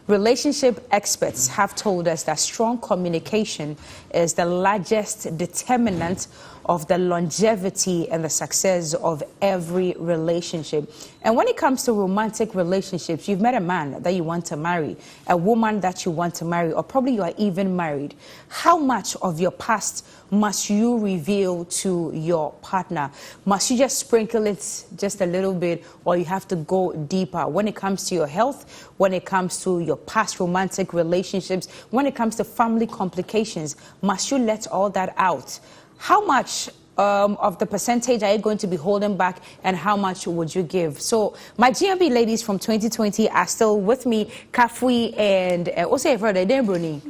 Relationship experts have told us that strong communication is the largest determinant of the longevity and the success of every relationship. And when it comes to romantic relationships, you've met a man that you want to marry, a woman that you want to marry, or probably you are even married. How much of your past must you reveal to your partner? Must you just sprinkle it just a little bit, or you have to go deeper when it comes to your health, when it comes to your past romantic relationships, when it comes to family complications? Must you let all that out? How much of the percentage are you going to be holding back, and how much would you give? So my GMB ladies from 2020 are still with me, Kafui and also Bruni.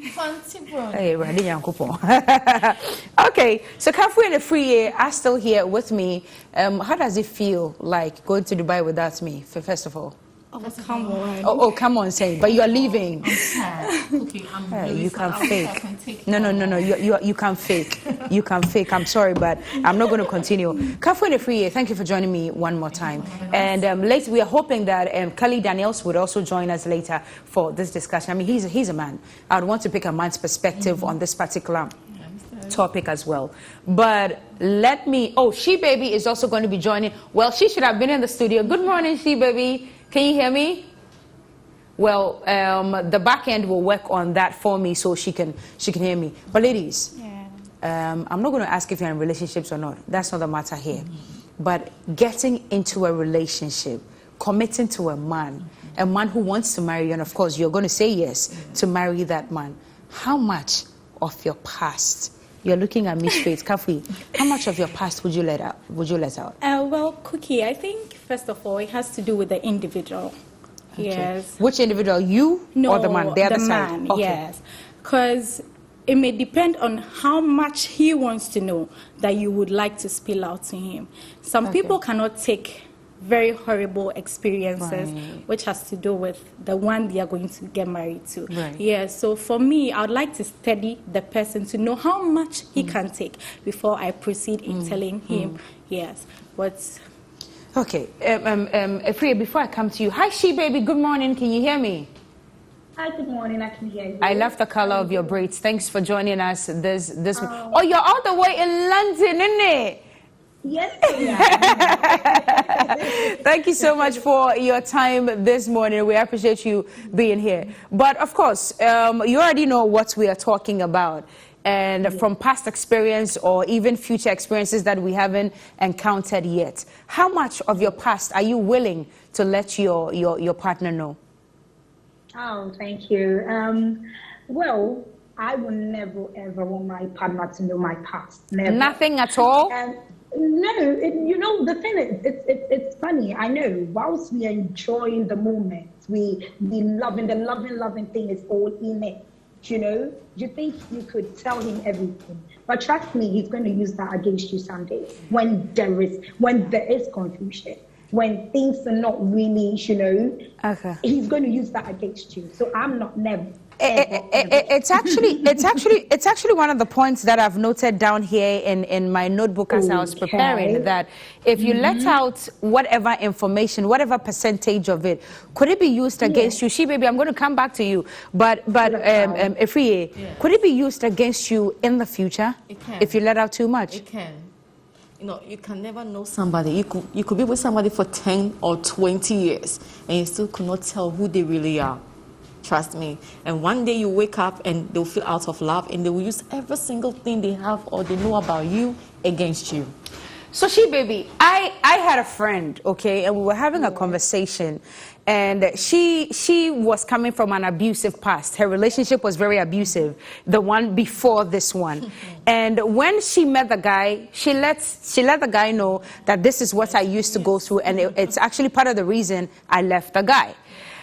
Okay, so Kafui and Free are still here with me. How does it feel like going to Dubai without me, first of all? Oh, come on. Oh, come on, say, but you are leaving. Okay, really you can fake. No. You can fake. You can fake. I'm sorry, but I'm not going to continue. Kafui and Free, thank you for joining me one more time. And later, we are hoping that Kelly Daniels would also join us later for this discussion. I mean, he's a man. I would want to pick a man's perspective on this particular topic as well. But let me, She Baby is also going to be joining. Well, she should have been in the studio. Good morning, She Baby. Can you hear me? Well, the back end will work on that for me so she can hear me. But ladies, I'm not going to ask if you're in relationships or not. That's not the matter here. But getting into a relationship, committing to a man who wants to marry you, and of course you're going to say yes to marry that man. How much of your past? You're looking at me straight, Kafui. How much of your past would you let out? Well, Cookie, I think first of all it has to do with the individual. Okay. Yes. Which individual? You or the man? The other side. Man, okay. Yes. Because it may depend on how much he wants to know that you would like to spill out to him. Some people cannot take very horrible experiences, which has to do with the one they are going to get married to. So for me, I would like to study the person to know how much he can take before I proceed in telling him what's. Okay, Efria, before I come to you, hi She Baby, good morning, can you hear me? Hi, good morning, I can hear you. I love the color of your braids. Thanks for joining us this you're all the way in London, isn't it? Yes. Thank you so much for your time this morning. We appreciate you being here. But of course, you already know what we are talking about. And from past experience or even future experiences that we haven't encountered yet, how much of your past are you willing to let your partner know? Oh, thank you. Well, I will never ever want my partner to know my past. Never. Nothing at all? No, the thing is, it's funny. I know. Whilst we are enjoying the moment, we loving the loving thing is all in it. You think you could tell him everything, but trust me, he's going to use that against you someday. When there is confusion, when things are not really, he's going to use that against you. So I'm not never. It's actually one of the points that I've noted down here in my notebook as I was preparing, that if you let out whatever information, whatever percentage of it, could it be used against you? She Baby, I'm going to come back to you, but Efriye, could it be used against you in the future if you let out too much? It can. You can never know somebody. You could be with somebody for 10 or 20 years and you still could not tell who they really are. Trust me. And one day you wake up and they'll feel out of love and they will use every single thing they have or they know about you against you. So She Baby, I had a friend, and we were having a conversation, and she was coming from an abusive past. Her relationship was very abusive, the one before this one. And when she met the guy, she let the guy know that this is what I used to go through, and it's actually part of the reason I left the guy.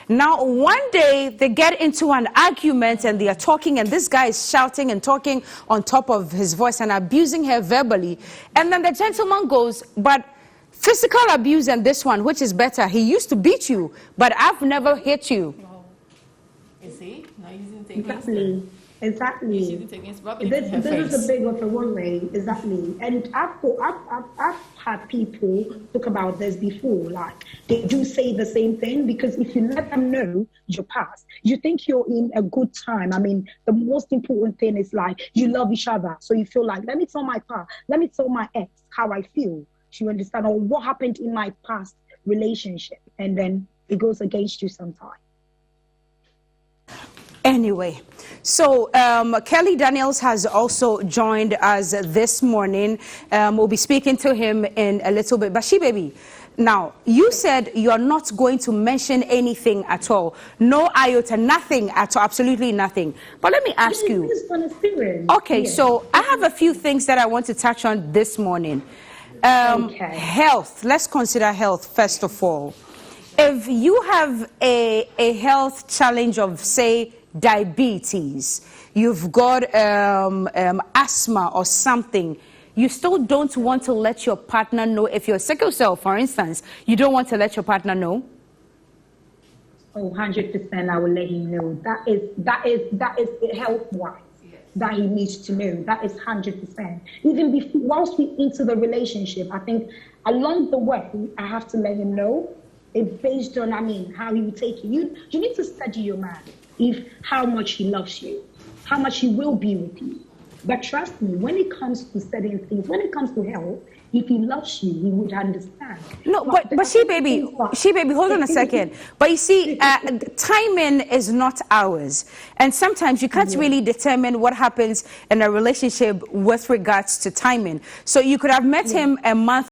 Now, one day they get into an argument and they are talking, and this guy is shouting and talking on top of his voice and abusing her verbally. And then the gentleman goes, but physical abuse and this one, which is better? He used to beat you, but I've never hit you. You see? Now using Exactly. Exactly. It's rubbing it in her This is face. a big of a worry, exactly. And I've had people talk about this before. Like they do say the same thing because if you let them know your past, you think you're in a good time. I mean, the most important thing is like you love each other, so you feel like let me tell my past, let me tell my ex how I feel. Do you understand, or what happened in my past relationship, and then it goes against you sometimes. Anyway, so Kelly Daniels has also joined us this morning. We'll be speaking to him in a little bit. But she, baby, now you said you're not going to mention anything at all. No iota, nothing at all, absolutely nothing. But let me ask you. Okay, so I have a few things that I want to touch on this morning. Okay. Health. Let's consider health first of all. If you have a health challenge of, say, diabetes, you've got asthma or something, you still don't want to let your partner know. If you're sickle cell, for instance, you don't want to let your partner know? Oh, 100%, I will let him know. That is health-wise. That he needs to know. That is 100%. Even before, whilst we into the relationship, I think along the way, I have to let him know. It's based on, I mean, how he will take you. You need to study your man, how much he loves you, how much he will be with you. But trust me, when it comes to certain things, when it comes to health, if he loves you, he would understand. No, but she baby, hold on a second. But you see, timing is not ours. And sometimes you can't really determine what happens in a relationship with regards to timing. So you could have met him a month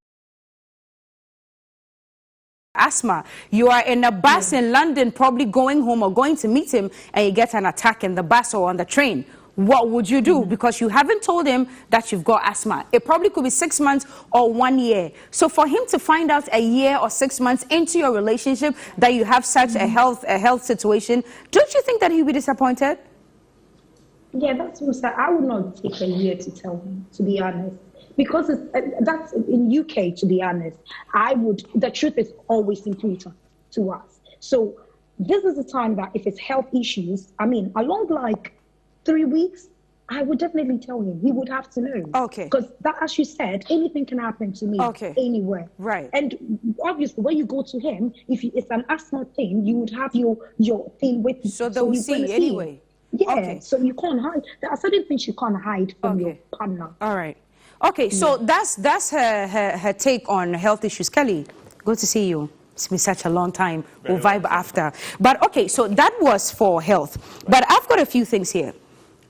asthma. You are in a bus in London, probably going home or going to meet him, and you get an attack in the bus or on the train. What would you do? Because you haven't told him that you've got asthma. It probably could be 6 months or 1 year. So for him to find out a year or 6 months into your relationship that you have such a health situation, don't you think that he'll be disappointed? Yeah, that's what I would not take a year to tell him, to be honest. Because that's in UK, to be honest. The truth is always important to us. So this is the time that if it's health issues, I mean, along like 3 weeks, I would definitely tell him. He would have to know. Okay. Because that, as you said, anything can happen to me anywhere. Right. And obviously, when you go to him, if it's an asthma thing, you would have your thing with you. So they'll see anyway. Yeah. Okay. So you can't hide. There are certain things you can't hide from your partner. All right. Okay, so that's her take on health issues. Kelly, good to see you. It's been such a long time. We'll vibe after. But okay, so that was for health. But I've got a few things here.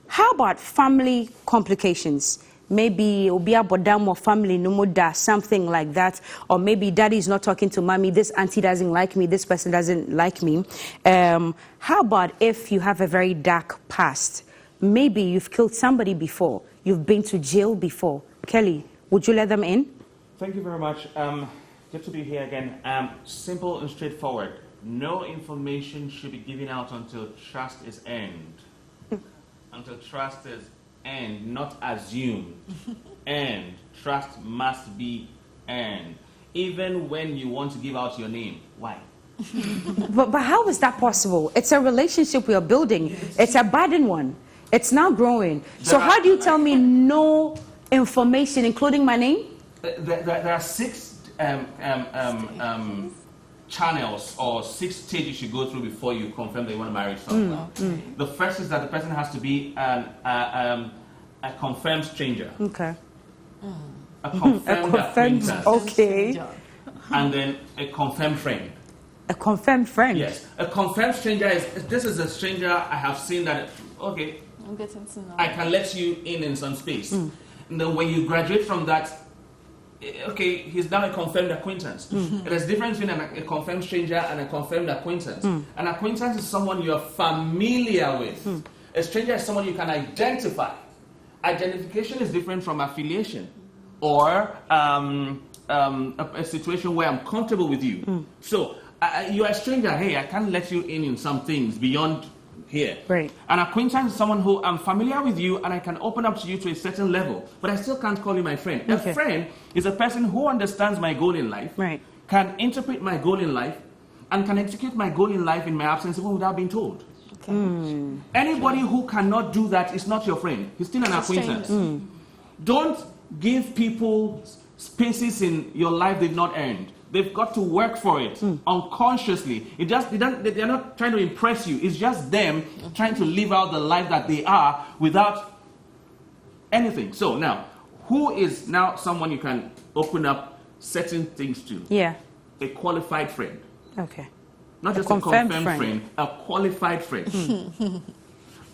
How about family complications? Maybe Obia Bodam or family Numuda, something like that. Or maybe daddy is not talking to mommy, this auntie doesn't like me, this person doesn't like me. How about if you have a very dark past? Maybe you've killed somebody before, you've been to jail before. Kelly, would you let them in? Thank you very much. Good to be here again. Simple and straightforward. No information should be given out until trust is earned. Until trust is earned, not assumed. Earned. Trust must be earned. Even when you want to give out your name. Why? But how is that possible? It's a relationship we are building. Yes. It's a budding one. It's now growing. So how do you tell me no information, including my name? There are 6 channels or 6 stages you go through before you confirm that you want to marry someone. The first is that the person has to be a confirmed stranger. Okay. A confirmed acquaintance. Okay. And then a confirmed friend. A confirmed friend? Yes. A confirmed stranger this is a stranger I have seen that, okay, I'm getting to know. I can let you in some space. And then when you graduate from that, okay, he's now a confirmed acquaintance. There's a difference between a confirmed stranger and a confirmed acquaintance. An acquaintance is someone you're familiar with. A stranger is someone you can identify. Identification is different from affiliation or a situation where I'm comfortable with you. So you're a stranger. Hey, I can't let you in some things beyond here. Right. An acquaintance is someone who I'm familiar with you and I can open up to you to a certain level, but I still can't call you my friend. Okay. A friend is a person who understands my goal in life, can interpret my goal in life, and can execute my goal in life in my absence even without being told. Okay. Anybody who cannot do that is not your friend. He's still an acquaintance. Don't give people spaces in your life they've not earned. They've got to work for it unconsciously. They're not trying to impress you. It's just them trying to live out the life that they are without anything. So now, who is now someone you can open up certain things to? Yeah. A qualified friend. Okay. Not just a confirmed friend, a qualified friend.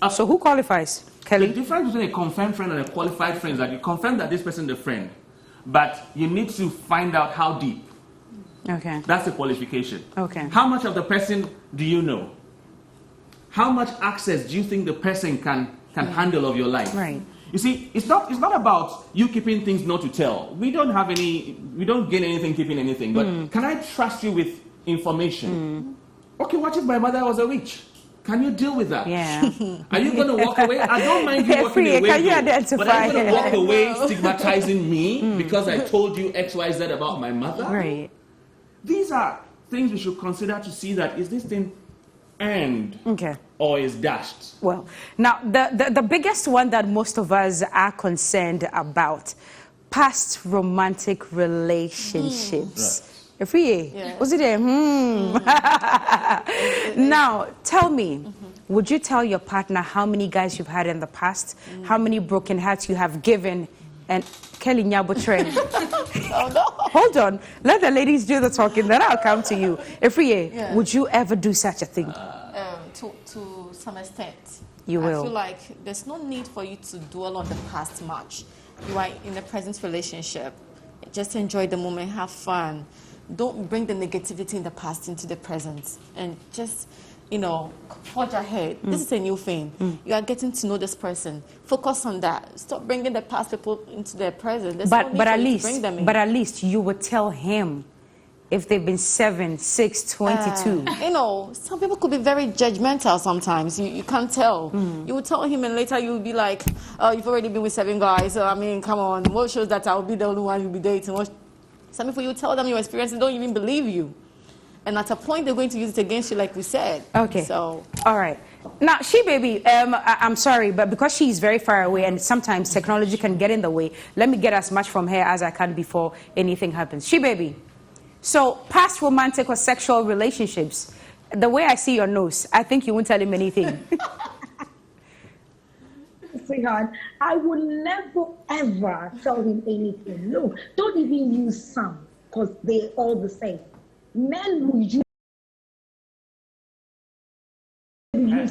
So who qualifies? The Kelly? difference between a confirmed friend and a qualified friend is that you confirm that this person is a friend, but you need to find out how deep. Okay. That's the qualification. Okay. How much of the person do you know? How much access do you think the person can handle of your life? Right. You see, it's not about you keeping things not to tell. We don't gain anything keeping anything. But can I trust you with information? Okay, what if my mother was a witch? Can you deal with that? Yeah. Are you going to walk away? I don't mind you walking Free, away. can you though. identify? But are you going to walk away stigmatizing me because I told you X, Y, Z about my mother? Right. These are things we should consider to see that is this thing earned Okay. or is dashed. Well, now the biggest one that most of us are concerned about, past romantic relationships. Efriye, was it there? Now, tell me, would you tell your partner how many guys you've had in the past, how many broken hearts you have given, and Kelly Nyabotre? Oh, no. Hold on, let the ladies do the talking, then I'll come to you. Efriye, would you ever do such a thing? To some extent. You will. I feel like there's no need for you to dwell on the past much. You are in the present relationship. Just enjoy the moment, have fun. Don't bring the negativity in the past into the present. And just, forge ahead. This is a new thing. You are getting to know this person. Focus on that. Stop bringing the past people into the present. There's no need But for at you to least, bring them in. but at least you would tell him if they've been 7, 6, 22. Some people could be very judgmental sometimes. You can't tell. You will tell him and later you will be like, oh, you've already been with 7 guys. So, I mean, come on. What shows that I'll be the only one you'll be dating? Some people, you tell them your experience, they don't even believe you. And at a point, they're going to use it against you, like we said. Okay. So, all right. Now, She Baby, I'm sorry, but because she's very far away and sometimes technology can get in the way, let me get as much from her as I can before anything happens. She Baby. So, past romantic or sexual relationships, the way I see your nose, I think you won't tell him anything. Sweetheart, I will never ever tell him anything. No, don't even use some, because they're all the same. Men will use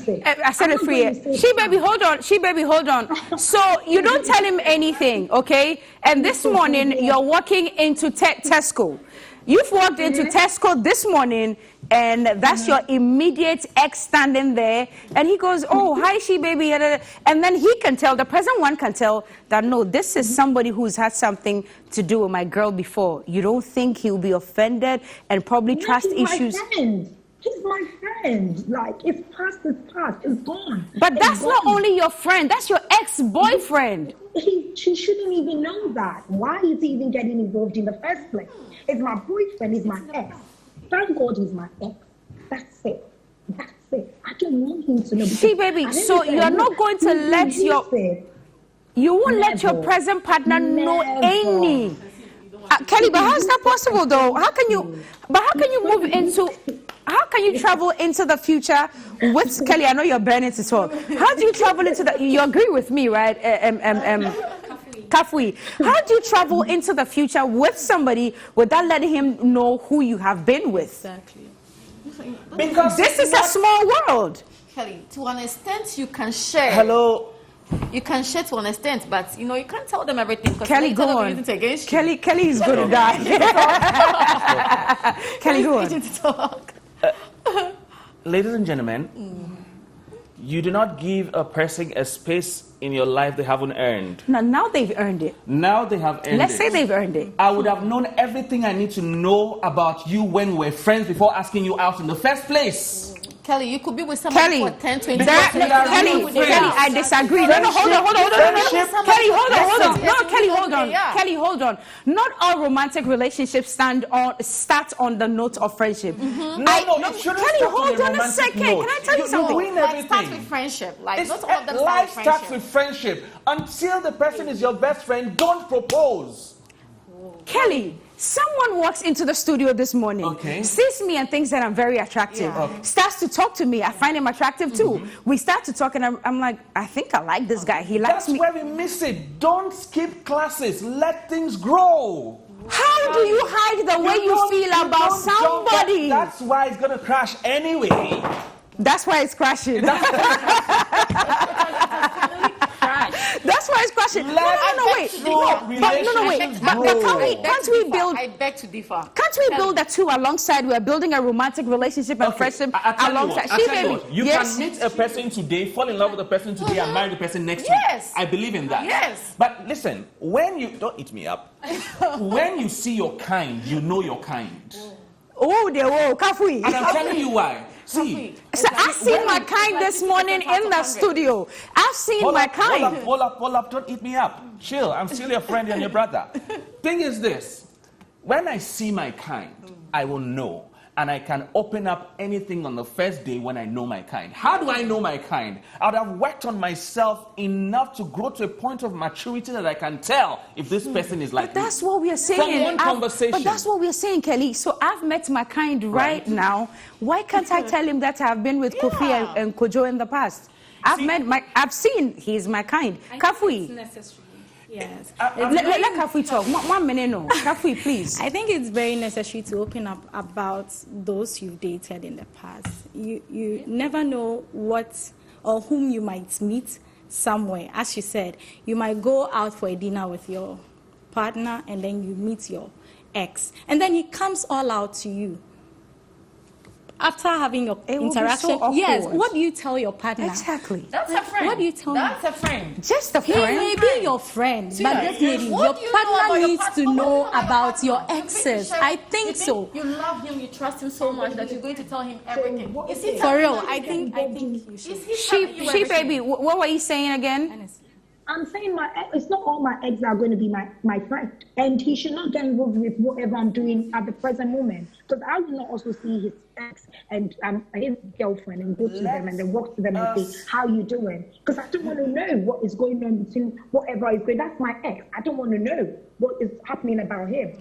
it. I said it for you. She Baby, hold on. She Baby, hold on. So, you don't tell him anything, okay? And this morning, you're walking into Tesco. You've walked into Tesco this morning, and that's your immediate ex standing there, and he goes, oh, hi, She Baby, and then he can tell, the present one can tell that, no, this is somebody who's had something to do with my girl before. You don't think he'll be offended and probably trust issues? My friend. He's my friend. Like, it's past, it's gone. But It's that's not gone. only your friend, that's your ex-boyfriend. She shouldn't even know that. Why is he even getting involved in the first place? It's my boyfriend, he's my ex. Thank God he's my ex. That's it. That's it. I don't want him to know. See, baby, so you're not going to let your... You won't let your present partner know any... Kelly, but how is that possible, though? How can you move into... How can you travel into the future with... Kelly, I know you're burning to talk. How do you travel into the... You agree with me, right? Kafui. How do you travel into the future with somebody without letting him know who you have been with? Exactly. Because This is a small world. Kelly, to an extent, you can share. Hello. You can share to an extent, but you can't tell them everything. Kelly, go on. Kelly is going to die. Kelly, go on. Ladies and gentlemen, you do not give a person a space in your life they haven't earned. Now they've earned it. Now they have earned Let's it. say they've earned it. I would have known everything I need to know about you when we were friends before asking you out in the first place. Kelly, you could be with somebody Kelly, for 10, 20 that, years. Kelly, I disagree. No, hold on. Kelly, hold on. No, Kelly, hold on. Kelly, hold on. Not all romantic relationships start on the note of friendship. No, it shouldn't Kelly, start hold a on a romantic second. note. Can I tell you something? win Like, everything. starts with friendship. Like, It's, not all of them life start starts with with friendship. friendship. Until the person is your best friend, don't propose. Kelly, someone walks into the studio this morning, Okay. sees me and thinks that I'm very attractive, starts to talk to me. I find him attractive too. We start to talk and I'm like, I think I like this guy. He likes That's me. where we miss it. Don't skip classes. Let things grow. How do you hide the way you don't- feel about don't jump. somebody? That's why it's gonna crash anyway. That's why it's crashing. That's why it's crashing. No, wait. But can't we build? I beg to differ. Can't we build the two alongside? We're building a romantic relationship and friendship alongside. I See, tell you baby, what, you yes. can meet a person today, fall in love with a person today, and marry the person next week. Yes. I believe in that. Yes. But listen, when you don't eat me up, when you see your kind, you know your kind. Oh, they were Kafui. And I'm telling you why. See, So I've seen my kind this morning in the studio. I've seen hold my up, kind. hold up, don't eat me up. Chill, I'm still your friend and your brother. Thing is this, when I see my kind, I will know. And I can open up anything on the first day when I know my kind. How do I know my kind? I'd have worked on myself enough to grow to a point of maturity that I can tell if this person is like But that's what we are saying. From one conversation. But that's what we are saying, Kelly. So I've met my kind right now. Why can't I tell him that I've been with Kofi and Kojo in the past? I've seen he's my kind. Kafui. Necessary. Yes. Let Kafui talk. 1 minute, no. Kafui, please. I think it's very necessary to open up about those you've dated in the past. You never know what or whom you might meet somewhere. As you said, you might go out for a dinner with your partner and then you meet your ex. And then he comes all out to you. After having your It will be so interaction, awkward. yes, what do you tell your partner? Exactly. That's a friend. What do you tell That's a friend. Just a He friend. may be your friend, but definitely What your do you know about partner your needs partner? to What do you know about about your partner? exes. Sure. I think You so. You love him, you trust him so much that you're going to tell him everything. Is he For real, telling I you think everything? you should. Is he telling you She everything? baby, what were you saying again? I'm saying it's not all my exes are going to be my friend, and he should not get involved with whatever I'm doing at the present moment, because I will not also see his ex and his girlfriend and go to them and then walk to them and say, how you doing? Because I don't want to know what is going on between whatever is going. That's my ex. I don't want to know what is happening about him.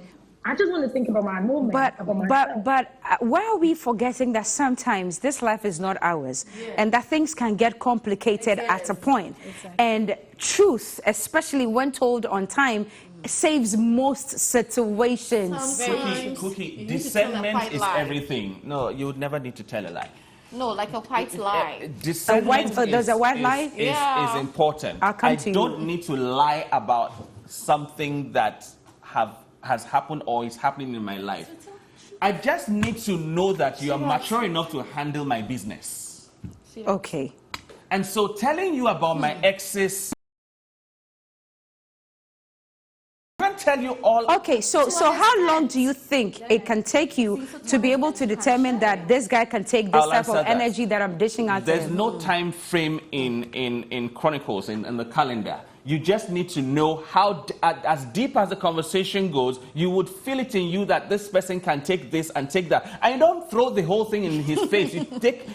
I just want to think about my moment. But why are we forgetting that sometimes this life is not ours, and that things can get complicated at a point, and truth, especially when told on time, saves most situations. Cookie, discernment is everything. No, you would never need to tell a lie. No, like a white lie. Discernment there's a white lie? is important. I'll come I to you. don't need to lie about something that has happened or is happening in my life. I just need to know that you are mature enough to handle my business. Okay. And so telling you about my exes, I can't tell you all. Okay, so how long do you think it can take you to be able to determine that this guy can take this I'll type of answer that. energy that I'm dishing out to There's him? no time frame in Chronicles, in the calendar. You just need to know how, as deep as the conversation goes, you would feel it in you that this person can take this and take that. And you don't throw the whole thing in his face.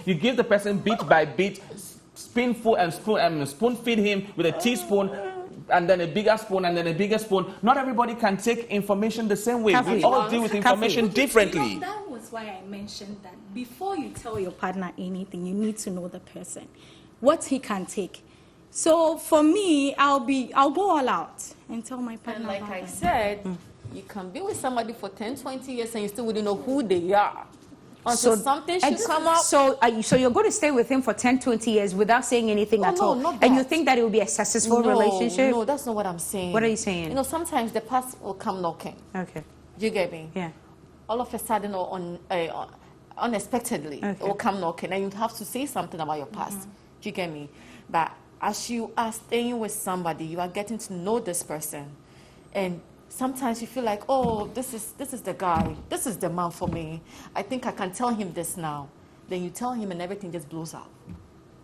You give the person bit by bit, spoonful and spoon feed him with a teaspoon, and then a bigger spoon, and then a bigger spoon. Not everybody can take information the same way. We all deal with information differently. That was why I mentioned that before you tell your partner anything, you need to know the person, what he can take. So for me, I'll go all out and tell my partner. And like about I them. said, you can be with somebody for 10, 20 years and you still wouldn't know who they are. Until something should come up. So you're going to stay with him for 10, 20 years without saying anything at all? Not And you that. think that it will be a successful relationship? No, that's not what I'm saying. What are you saying? You know, sometimes the past will come knocking. Okay. Do you get me? Yeah. All of a sudden or unexpectedly, it will come knocking and you have to say something about your past. Do you get me? But as you are staying with somebody, you are getting to know this person. And sometimes you feel like, oh, this is the guy. This is the man for me. I think I can tell him this now. then you tell him and everything just blows up.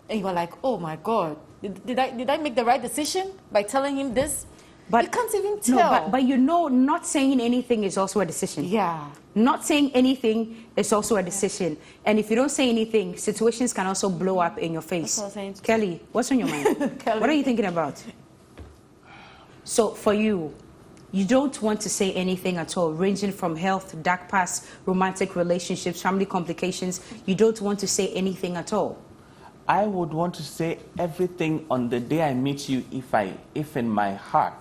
And you're like, oh my God, did I make the right decision by telling him this? But you can't even tell. No, but you know, not saying anything is also a decision. Yeah. Not saying anything is also a decision. And if you don't say anything, situations can also blow up in your face. That's what I'm saying. Kelly, what's on your mind? Kelly. What are you thinking about? So for you, you don't want to say anything at all, ranging from health, dark past, romantic relationships, family complications. You don't want to say anything at all. I would want to say everything on the day I meet you if in my heart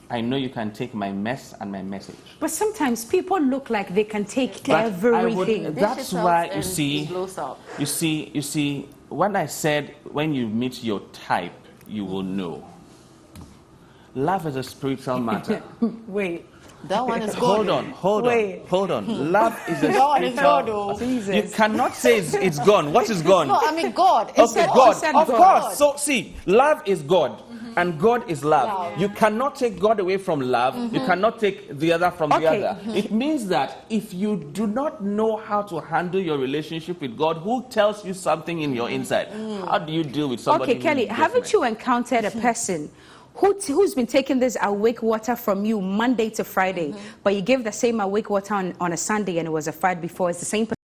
I know you can take my mess and my message. But sometimes people look like they can take But everything. that's why you It see, blows up. you see, when I said when you meet your type, you will know. Love is a spiritual matter. Wait. That one is God. Hold on. Love is a That one is God, spiritual. oh. Jesus. You cannot say it's gone. What is gone? No, I mean God. It Okay, said- God, said of God. course. So see, love is God, and God is love. You cannot take God away from love. You cannot take the other from the Okay. other. It means that if you do not know how to handle your relationship with God, who tells you something in your inside? How do you deal with somebody? Okay, Kelly, haven't you encountered a person who's been taking this awake water from you Monday to Friday, but you give the same awake water on a Sunday and it was a fight before? It's the same person.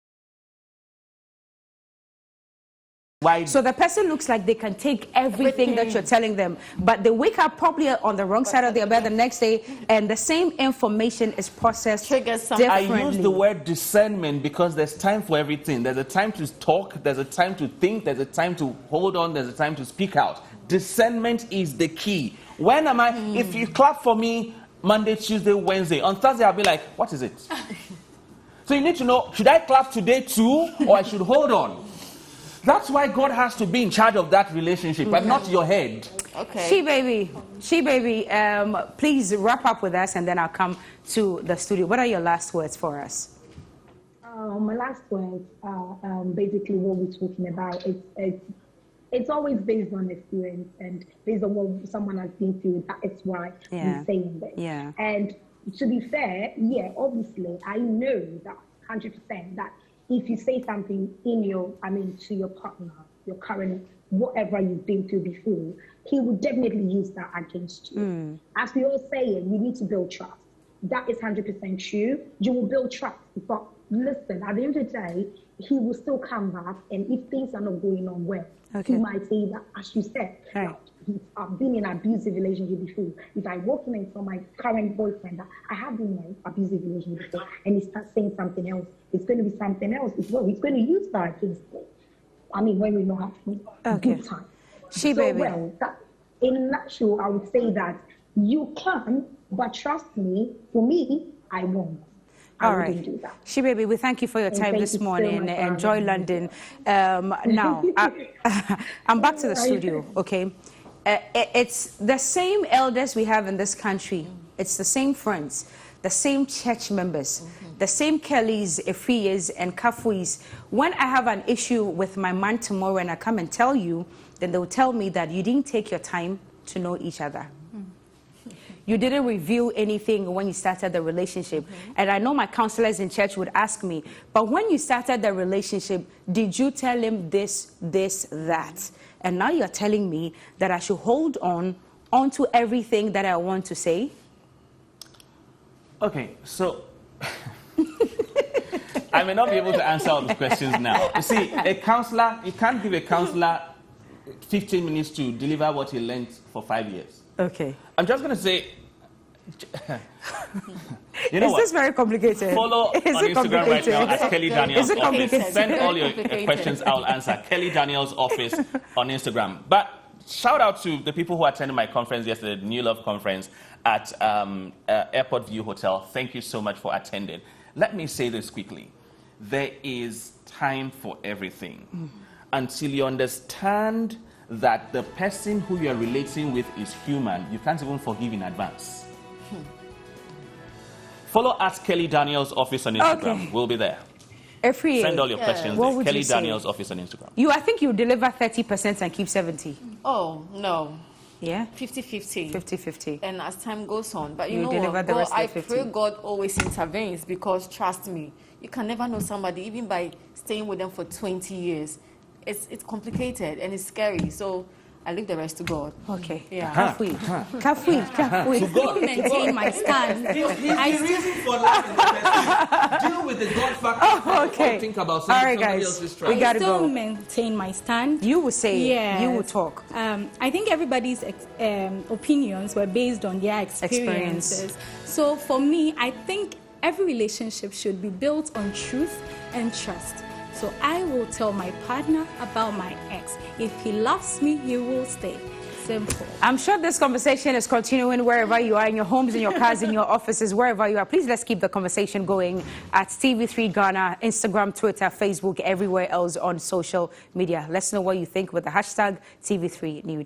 Why? So the person looks like they can take everything that you're telling them, but they wake up probably on the wrong side of their bed the next day, and the same information is processed Triggers something. I differently. use the word discernment because there's time for everything. There's a time to talk, there's a time to think, there's a time to hold on, there's a time to speak out. Discernment is the key. When am I, if you clap for me Monday, Tuesday, Wednesday, on Thursday I'll be like, what is it? So you need to know, should I clap today too, or I should hold on? That's why God has to be in charge of that relationship, but not your head. Okay. She baby, please wrap up with us and then I'll come to the studio. What are your last words for us? My last words are basically what we're talking about. It's always based on experience and based on what someone has been through. That is why Yeah. we're saying this. Yeah. And to be fair, yeah, obviously, I know that 100% that if you say something to your partner, your current, whatever you've been through before, he will definitely use that against you. As we all say, you need to build trust. That is 100% true. You will build trust. But listen, at the end of the day, he will still come back, and if things are not going on well, Okay. he might say that, as you said, Right. I've been in an abusive relationship before. If I walk in and tell my current boyfriend that I have been in an abusive relationship before, and he starts saying something else, it's going to be something else as well. He's going to use that against me. I mean, when we're not having a Okay. good time. She So, baby. well, that, in a nutshell, I would say that you can, but trust me, for me, I won't. I All wouldn't right. do that. She baby, we thank you for your And time thank this you so morning. much for Enjoy having me. London. Now, I'm back to the studio, okay? It's the same elders we have in this country. It's the same friends, the same church members, the same Kellys, Efiyes, and Kafuis. When I have an issue with my man tomorrow and I come and tell you, then they will tell me that you didn't take your time to know each other. You didn't reveal anything when you started the relationship. And I know my counselors in church would ask me, but when you started the relationship, did you tell him this, that? And now you're telling me that I should hold on to everything that I want to say? Okay, so I may not be able to answer all the questions now. You see, a counselor, you can't give a counselor 15 minutes to deliver what he learned for 5 years. Okay. I'm just going to say, you know Is what? this very complicated? Follow Is on it Instagram right now complicated? at Kelly Daniels Is it Office. complicated? Send all your Complicated. questions, I'll answer. Kelly Daniels Office on Instagram. But shout out to the people who attended my conference yesterday, the New Love Conference at Airport View Hotel. Thank you so much for attending. Let me say this quickly. There is time for everything. Until you understand that the person who you're relating with is human, you can't even forgive in advance. Follow at Kelly Daniels Office on Instagram. Okay. We'll be there. Efiyes, Send all your questions What there. would Kelly you say? Daniels Office on Instagram. I think you deliver 30% and keep 70. Oh, no. Yeah? 50-50. 50-50. And as time goes on, but You you know deliver what? the God, rest of the I 50. pray God always intervenes because trust me, you can never know somebody even by staying with them for 20 years. It's complicated and it's scary. So I leave the rest to God. Okay. Yeah. Kafui. To God. Maintain my stand. He's the reason for life in the first place. Deal with the God factor. Okay. Think about All right, somebody guys. else's We struggle. gotta still go. maintain my stand. You will say it. Yes. You will talk. I think everybody's opinions were based on their experiences. So for me, I think every relationship should be built on truth and trust. So I will tell my partner about my ex. If he loves me, he will stay. Simple. I'm sure this conversation is continuing wherever you are, in your homes, in your cars, in your offices, wherever you are. Please let's keep the conversation going at TV3 Ghana, Instagram, Twitter, Facebook, everywhere else on social media. Let's know what you think with the hashtag TV3 New Day.